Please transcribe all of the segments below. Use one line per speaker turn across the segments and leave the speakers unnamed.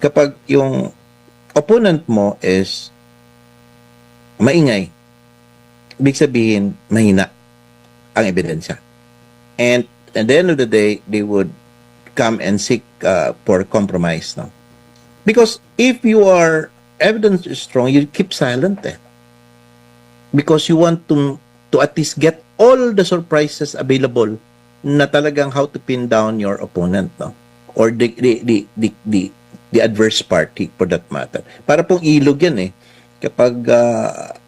kapag yung opponent mo is maingay, ibig sabihin, mahina ang ebidensya. And at the end of the day, they would come and seek for compromise. No? Because if your evidence is strong, you keep silent. Because you want to at least get all the surprises available na talagang how to pin down your opponent. No? Or the adverse party for that matter. Para pong ilog yan Kapag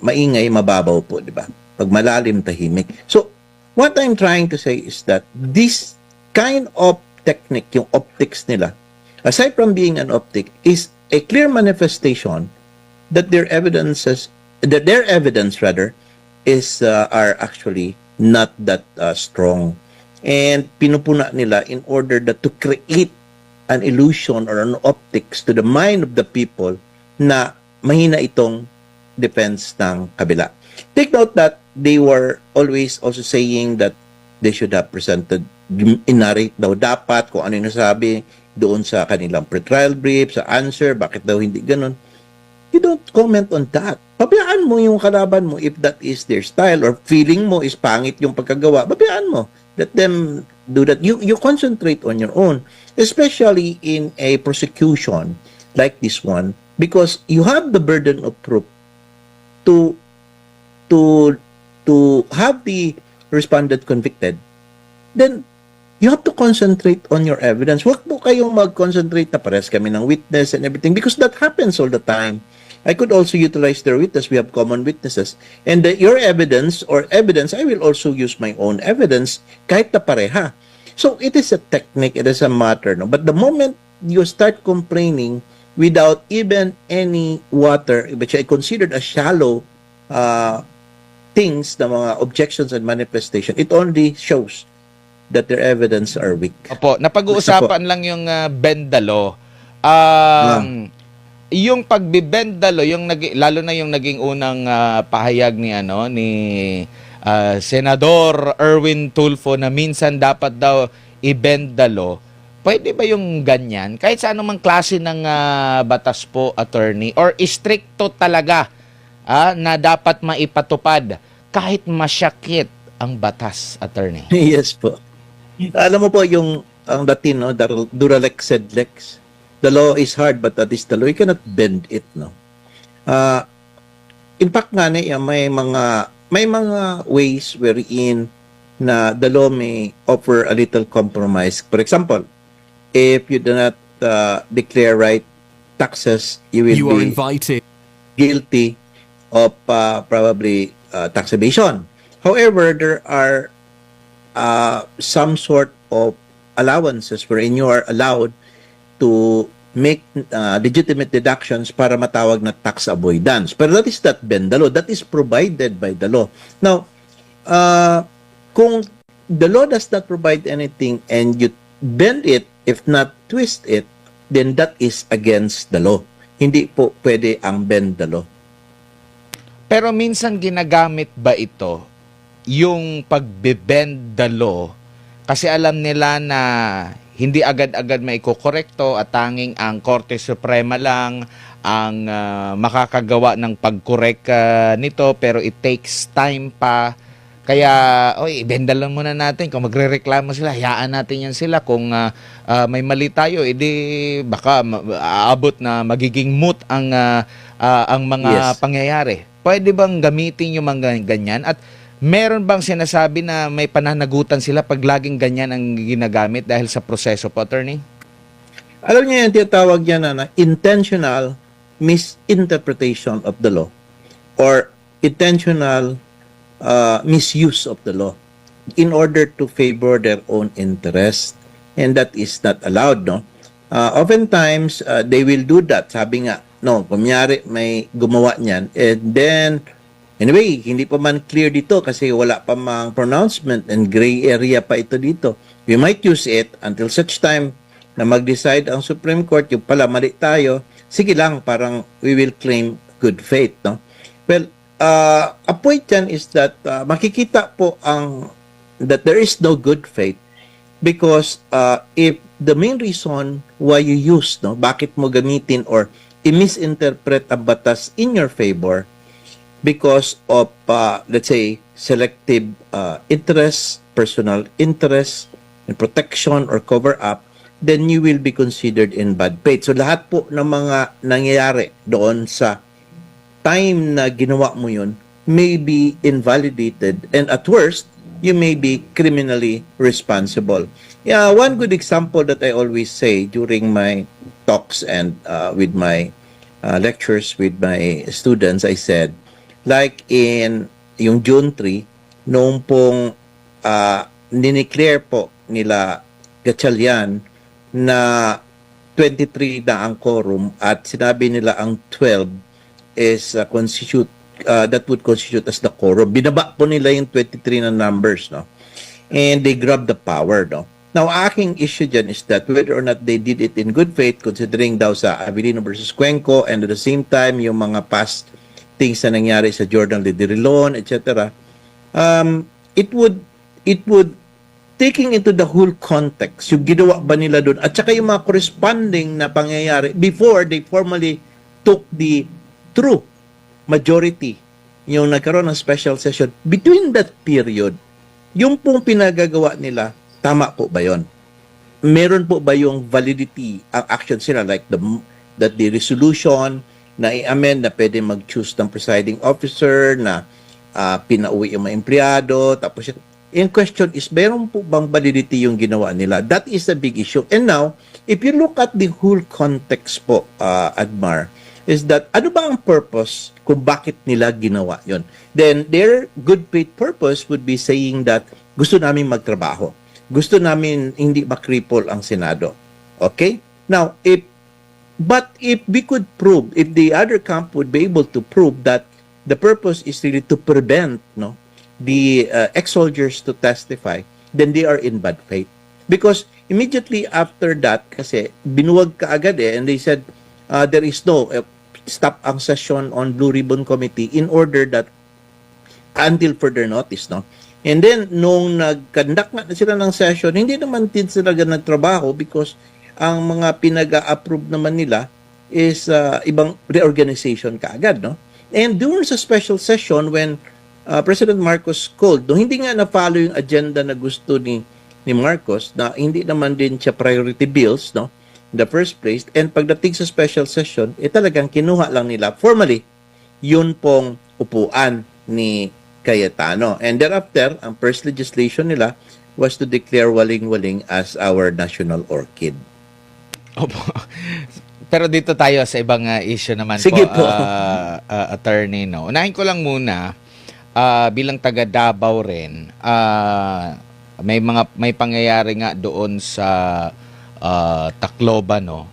maingay, mababaw po, di ba? Pag malalim, tahimik. So, what I'm trying to say is that this kind of technique, yung optics nila, aside from being an optic, is a clear manifestation that their evidence is are actually not that strong. And pinupuna nila in order to create an illusion or an optics to the mind of the people na mahina itong defense ng kabila. Take note that they were always also saying that they should have presented, inarrate daw dapat kung ano yung nasabi doon sa kanilang pretrial brief, sa answer, bakit daw hindi ganun. You don't comment on that. Pabayaan mo yung kalaban mo if that is their style or feeling mo is pangit yung pagkagawa. Pabayaan mo. Let them do that. You concentrate on your own, especially in a prosecution like this one, because you have the burden of proof to have the respondent convicted. Then you have to concentrate on your evidence. Huwag po kayong mag-concentrate na pares kami ng witness and everything because that happens all the time. I could also utilize their witness. We have common witnesses. And your evidence or evidence, I will also use my own evidence kahit na pareha. So it is a technique, it is a matter. No? But the moment you start complaining without even any water, which I considered a shallow things, na mga objections and manifestation, it only shows that their evidence are weak.
Opo, napag-uusapan lang yung Bendalo. Yung pagbibendalo, lalo na yung naging unang pahayag ni Senador Erwin Tulfo na minsan dapat daw ibendalo. Pwede ba yung ganyan? Kahit sa anumang klase ng batas po, attorney, or stricto talaga na dapat maipatupad kahit masyakit ang batas, attorney?
Yes po. Alam mo po yung ang Latin, no? Duralex sed lex. The law is hard, but that is the law. You cannot bend it, no? In fact nga, may mga ways wherein na the law may offer a little compromise. For example, if you do not declare right taxes, you will be invited guilty of probably tax evasion. However, there are some sort of allowances wherein you are allowed to make legitimate deductions para matawag na tax avoidance. Pero that is not bend the law. That is provided by the law. Now, kung the law does not provide anything and you bend it, if not twist it, then that is against the law. Hindi po pwede ang bend the law.
Pero minsan ginagamit ba ito, yung pagbe-bend the law, kasi alam nila na hindi agad-agad maikokorekto at tanging ang Korte Suprema lang ang makakagawa ng pag-correct nito, pero it takes time pa. Kaya, ibenda lang muna natin. Kung magre-reklamo sila, hayaan natin yan sila. Kung may mali tayo, edi baka aabot na magiging moot ang mga pangyayari. Pwede bang gamitin yung mga ganyan? At meron bang sinasabi na may pananagutan sila pag laging ganyan ang ginagamit dahil sa proseso po, attorney?
Alam niyo yung tinatawag niya na intentional misinterpretation of the law or intentional misuse of the law in order to favor their own interest. And that is not allowed, no? Oftentimes, they will do that. Sabi nga, no, kunyari may gumawa niyan, and then anyway, hindi pa man clear dito kasi wala pa mang pronouncement and gray area pa ito dito. We might use it until such time na mag-decide ang Supreme Court, yung pala mali tayo, sige lang, parang we will claim good faith, no? Well, a point yan is that makikita po that there is no good faith because if the main reason why you use, no, bakit mo gamitin or i-misinterpret ang batas in your favor because of, let's say, selective interest, personal interest, in protection or cover-up, then you will be considered in bad faith. So lahat po ng mga nangyayari doon sa time na ginawa mo yun may be invalidated, and at worst, you may be criminally responsible. Yeah, one good example that I always say during my talks and with my lectures with my students, I said, like in yung June 3, noong pong nineclare po nila Gatchalian na 23 na ang quorum at sinabi nila ang 12 is that would constitute as the quorum. Binaba po nila yung 23 na numbers, no? And they grabbed the power, no? Now, aking issue dyan is that whether or not they did it in good faith, considering daw sa Avelino versus Cuenco, and at the same time, yung mga past things na nangyari sa Jordan Lederilon, etc., it would taking into the whole context, yung ginawa ba nila doon, at saka yung mga corresponding na pangyayari before they formally took the true majority, yung nagkaroon ng special session, between that period, yung pong pinagagawa nila, tama po ba yon? Meron po ba yung validity ang action sila, like that the resolution na i-amend na pwede mag-choose ng presiding officer, na pinauwi yung mga empleyado, tapos in question is, meron po bang validity yung ginawa nila? That is a big issue. And now, if you look at the whole context po, Admar, is that ano ba ang purpose kung bakit nila ginawa yon? Then, their good faith purpose would be saying that gusto namin magtrabaho. Gusto namin hindi makripol ang Senado. Okay? Now, if we could prove, if the other camp would be able to prove that the purpose is really to prevent, no, the ex-soldiers to testify, then they are in bad faith. Because immediately after that, kasi binuwag ka agad and they said there is no stop ang session on Blue Ribbon Committee in order that until further notice, no? And then, nung nag-conduct na sila ng session, hindi naman din sila nagtrabaho because ang mga pinag-a-approve naman nila is ibang reorganization kaagad, no? And during sa special session, when President Marcos called, no, hindi nga na-follow yung agenda na gusto ni Marcos, na hindi naman din siya priority bills, no, in the first place, and pagdating sa special session, talagang kinuha lang nila formally yun pong upuan ni Cayetano. And thereafter, ang first legislation nila was to declare Waling-Waling as our national orchid.
Opo. Pero dito tayo sa ibang issue naman.
Sige po.
Attorney, no. Unahin ko lang muna, bilang taga Davao rin, may pangyayari nga doon sa Tacloban, no.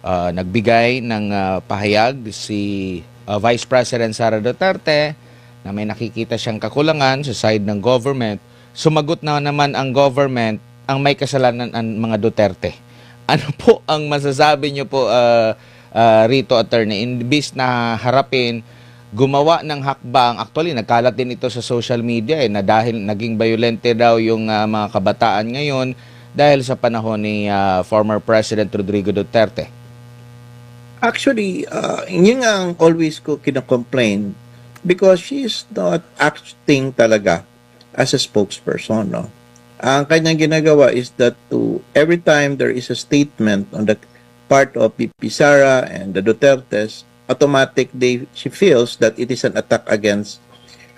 Nagbigay ng pahayag si Vice President Sara Duterte na may nakikita siyang kakulangan sa side ng government. Sumagot na naman ang government, ang may kasalanan ang mga Duterte. Ano po ang masasabi niyo po rito, attorney? Imbis na harapin, gumawa ng hakbang. Actually, nagkalat din ito sa social media na dahil naging violente daw yung mga kabataan ngayon dahil sa panahon ni former President Rodrigo Duterte.
Actually, yun nga ang always ko kinocomplain because she is not acting talaga as a spokesperson, no? Ang kanyang ginagawa is that every time there is a statement on the part of VP Sara and the Dutertes, she feels that it is an attack against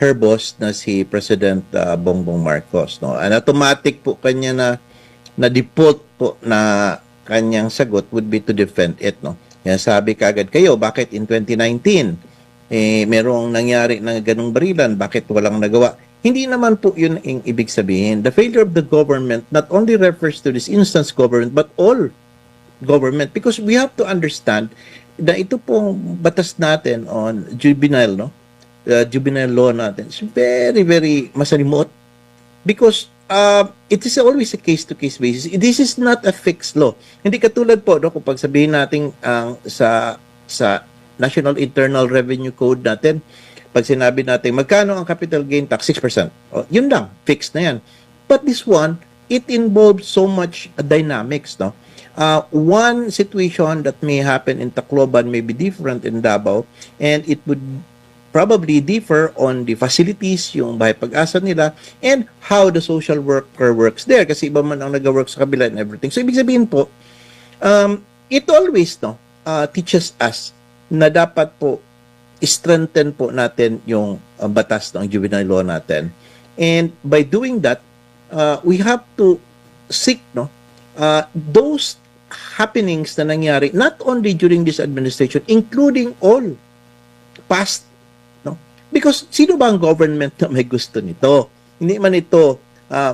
her boss na si President Bongbong Marcos, no? And automatic po kanya na default po na kanyang sagot would be to defend it, no? Yan, sabi kaagad kayo, bakit in 2019 merong nangyari na ganung barilan, bakit walang nagawa? Hindi naman po yun ang ibig sabihin. The failure of the government not only refers to this instance government, but all government. Because we have to understand na ito pong batas natin on juvenile, no? Juvenile law natin is very, very masalimot. Because it is always a case-to-case basis. This is not a fixed law. Hindi katulad po, no, kung pagsabihin natin sa National Internal Revenue Code natin, pag sinabi natin, magkano ang capital gain tax? 6%. O, yun lang, fixed na yan. But this one, it involves so much dynamics, no? One situation that may happen in Tacloban may be different in Davao, and it would probably differ on the facilities, yung bahay pag-asa nila, and how the social worker works there. Kasi iba man ang nag-work sa kabila and everything. So, ibig sabihin po, it always teaches us na dapat po strengthen po natin yung batas ng juvenile law natin. And by doing that, we have to seek those happenings na nangyari not only during this administration, including all past, because sino ba ang government na may gusto nito? Hindi man ito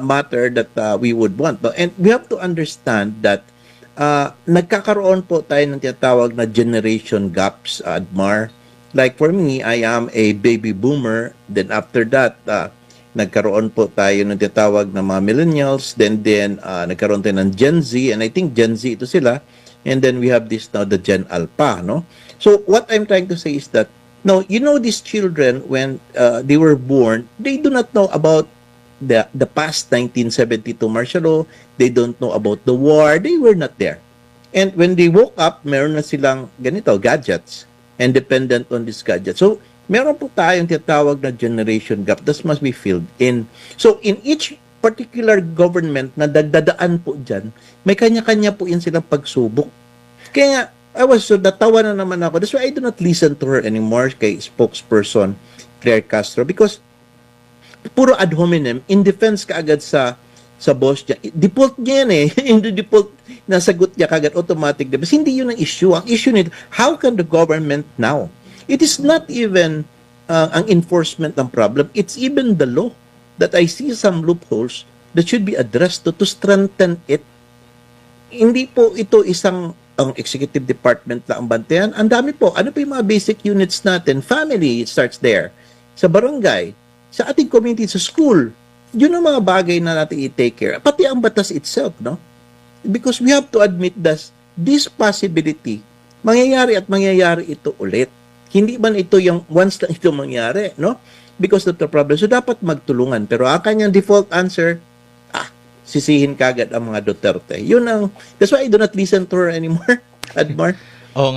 matter that we would want. And we have to understand that nagkakaroon po tayo ng tinatawag na generation gaps, Admar. Like for me, I am a baby boomer. Then after that, nagkaroon po tayo ng tinatawag na mga millennials. Then nagkaroon tayo ng Gen Z. And I think Gen Z ito sila. And then we have this now, the Gen Alpha. No? So what I'm trying to say is that, no, these children, when they were born, they do not know about the past 1972 martial law. They don't know about the war. They were not there. And when they woke up, meron na silang ganito, gadgets, and dependent on this gadget. So, meron po tayong tinatawag na generation gap. This must be filled in. So, in each particular government na dadaan po dyan, may kanya-kanya po yan silang pagsubok. Kaya nga, natawa na naman ako. That's why I do not listen to her anymore, kay spokesperson Claire Castro, because puro ad hominem, in defense kaagad sa boss niya. Default niya yan eh. Hindi default, nasagot niya kaagad, automatic. But hindi yun ang issue. Ang issue nito, how can the government now? It is not even ang enforcement ng problem. It's even the law that I see some loopholes that should be addressed to strengthen it. Hindi po ito ang executive department lang ang bantayan. Ang dami po. Ano pa yung mga basic units natin? Family, it starts there. Sa barangay, sa ating community, sa school, yun ang mga bagay na natin i-take care. Pati ang batas itself, no? Because we have to admit that this possibility, mangyayari ito ulit. Hindi man ito yung once lang ito mangyari, no? Because of the problem. So, dapat magtulungan. Pero ang kanyang default answer, sisihin kagad ang mga Duterte. Yun ang, that's why I do not listen to her anymore, Admar.